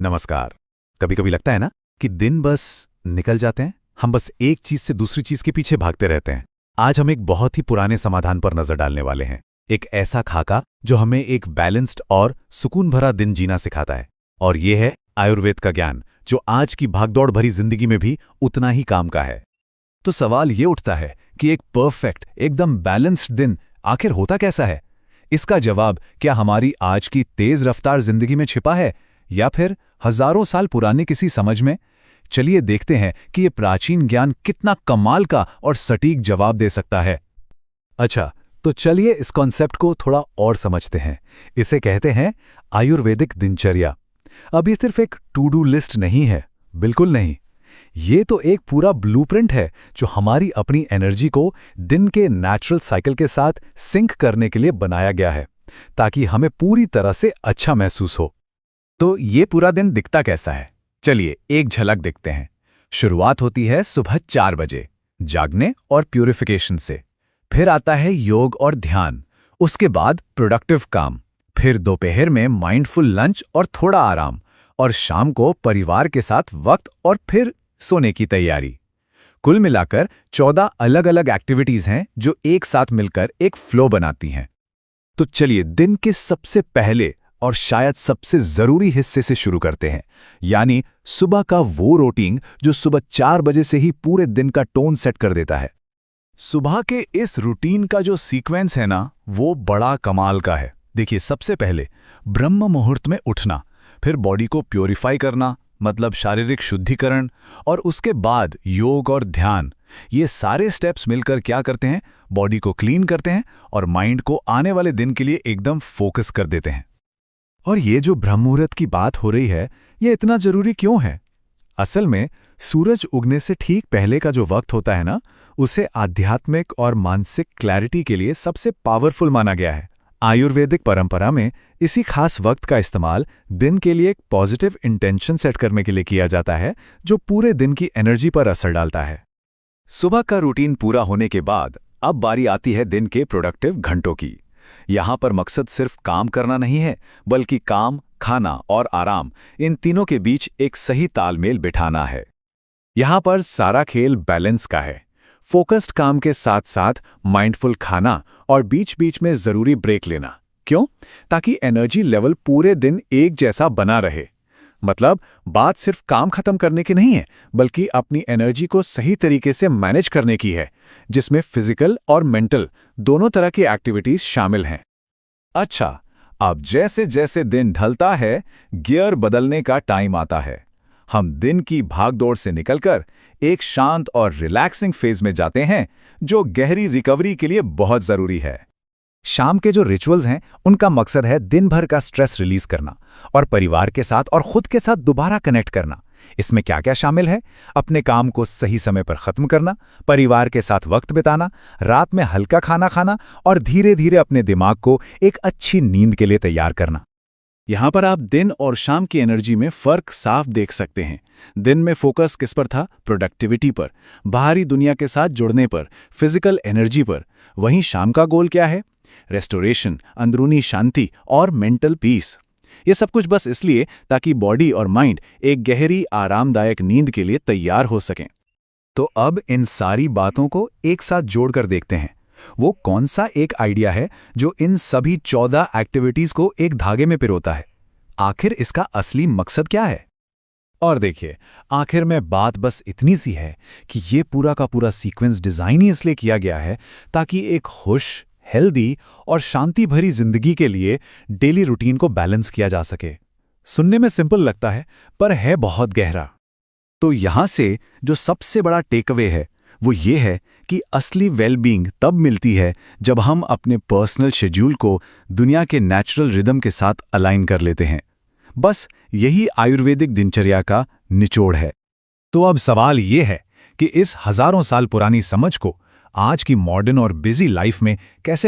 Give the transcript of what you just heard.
नमस्कार। कभी कभी लगता है ना कि दिन बस निकल जाते हैं, हम बस एक चीज से दूसरी चीज के पीछे भागते रहते हैं। आज हम एक बहुत ही पुराने समाधान पर नजर डालने वाले हैं, एक ऐसा खाका जो हमें एक बैलेंस्ड और सुकून भरा दिन जीना सिखाता है। और ये है आयुर्वेद का ज्ञान, जो आज की भागदौड़ भरी जिंदगी में भी उतना ही काम का है। तो सवाल ये उठता है कि एक परफेक्ट, एकदम बैलेंस्ड दिन आखिर होता कैसा है? इसका जवाब क्या हमारी आज की तेज रफ्तार जिंदगी में छिपा है, या फिर हजारों साल पुराने किसी समझ में? चलिए देखते हैं कि ये प्राचीन ज्ञान कितना कमाल का और सटीक जवाब दे सकता है। अच्छा, तो चलिए इस कॉन्सेप्ट को थोड़ा और समझते हैं। इसे कहते हैं आयुर्वेदिक दिनचर्या। अब ये सिर्फ एक टू डू लिस्ट नहीं है, बिल्कुल नहीं। ये तो एक पूरा ब्लूप्रिंट है जो हमारी अपनी एनर्जी को दिन के नेचुरल साइकिल के साथ सिंक करने के लिए बनाया गया है, ताकि हमें पूरी तरह से अच्छा महसूस हो। तो ये पूरा दिन दिखता कैसा है? चलिए एक झलक देखते हैं। शुरुआत होती है सुबह 4 बजे, जागने और प्यूरिफिकेशन से। फिर आता है योग और ध्यान, उसके बाद प्रोडक्टिव काम, फिर दोपहर में माइंडफुल लंच और थोड़ा आराम, और शाम को परिवार के साथ वक्त और फिर सोने की तैयारी। कुल मिलाकर 14 अलग-अलग एक्टिविटीज हैं जो एक साथ मिलकर एक फ्लो बनाती हैं। तो चलिए दिन के सबसे पहले और शायद सबसे जरूरी हिस्से से शुरू करते हैं, यानी सुबह का वो रूटीन जो सुबह 4 बजे से ही पूरे दिन का टोन सेट कर देता है। सुबह के इस रूटीन का जो सीक्वेंस है ना, वो बड़ा कमाल का है। देखिए, सबसे पहले ब्रह्म मुहूर्त में उठना, फिर बॉडी को प्योरीफाई करना, मतलब शारीरिक शुद्धिकरण, और उसके बाद योग और ध्यान। ये सारे स्टेप्स मिलकर क्या करते हैं? बॉडी को क्लीन करते हैं और माइंड को आने वाले दिन के लिए एकदम फोकस कर देते हैं। और ये जो ब्रह्म मुहूर्त की बात हो रही है, ये इतना जरूरी क्यों है? असल में सूरज उगने से ठीक पहले का जो वक्त होता है ना, उसे आध्यात्मिक और मानसिक क्लैरिटी के लिए सबसे पावरफुल माना गया है। आयुर्वेदिक परंपरा में इसी खास वक्त का इस्तेमाल दिन के लिए एक पॉजिटिव इंटेंशन सेट करने के लिए किया जाता है, जो पूरे दिन की एनर्जी पर असर डालता है। सुबह का रूटीन पूरा होने के बाद अब बारी आती है दिन के प्रोडक्टिव घंटों की। यहाँ पर मकसद सिर्फ काम करना नहीं है, बल्कि काम, खाना और आराम, इन तीनों के बीच एक सही तालमेल बिठाना है। यहाँ पर सारा खेल बैलेंस का है। फोकस्ड काम के साथ साथ माइंडफुल खाना और बीच बीच में जरूरी ब्रेक लेना। क्यों? ताकि एनर्जी लेवल पूरे दिन एक जैसा बना रहे। मतलब बात सिर्फ काम खत्म करने की नहीं है, बल्कि अपनी एनर्जी को सही तरीके से मैनेज करने की है, जिसमें फिजिकल और मेंटल दोनों तरह की एक्टिविटीज शामिल हैं। अच्छा, अब जैसे जैसे दिन ढलता है, गियर बदलने का टाइम आता है। हम दिन की भागदौड़ से निकलकर एक शांत और रिलैक्सिंग फेज में जाते हैं, जो गहरी रिकवरी के लिए बहुत जरूरी है। शाम के जो रिचुअल्स हैं, उनका मकसद है दिन भर का स्ट्रेस रिलीज करना और परिवार के साथ और खुद के साथ दोबारा कनेक्ट करना। इसमें क्या क्या शामिल है? अपने काम को सही समय पर खत्म करना, परिवार के साथ वक्त बिताना, रात में हल्का खाना खाना और धीरे धीरे अपने दिमाग को एक अच्छी नींद के लिए तैयार करना। यहाँ पर आप दिन और शाम की एनर्जी में फर्क साफ देख सकते हैं। दिन में फोकस किस पर था? प्रोडक्टिविटी पर, बाहरी दुनिया के साथ जुड़ने पर, फिजिकल एनर्जी पर। वहीं शाम का गोल क्या है? रेस्टोरेशन, अंदरूनी शांति और मेंटल पीस। ये सब कुछ बस इसलिए ताकि बॉडी और माइंड एक गहरी आरामदायक नींद के लिए तैयार हो सकें। तो अब इन सारी बातों को एक साथ जोड़कर देखते हैं। वो कौन सा एक आइडिया है जो इन सभी 14 एक्टिविटीज को एक धागे में पिरोता है? आखिर इसका असली मकसद क्या है? और देखिए, आखिर में बात बस इतनी सी है कि ये पूरा का पूरा सीक्वेंस डिजाइन ही इसलिए किया गया है ताकि एक खुश, हेल्दी और शांति भरी जिंदगी के लिए डेली रूटीन को बैलेंस किया जा सके। सुनने में सिंपल लगता है, पर है बहुत गहरा। तो यहां से जो सबसे बड़ा टेकअवे है, वो ये है कि असली वेलबींग तब मिलती है जब हम अपने पर्सनल शेड्यूल को दुनिया के नेचुरल रिदम के साथ अलाइन कर लेते हैं। बस यही आयुर्वेदिक दिनचर्या का निचोड़ है। तो अब सवाल ये है कि इस हजारों साल पुरानी समझ को आज की मॉडर्न और बिजी लाइफ में कैसे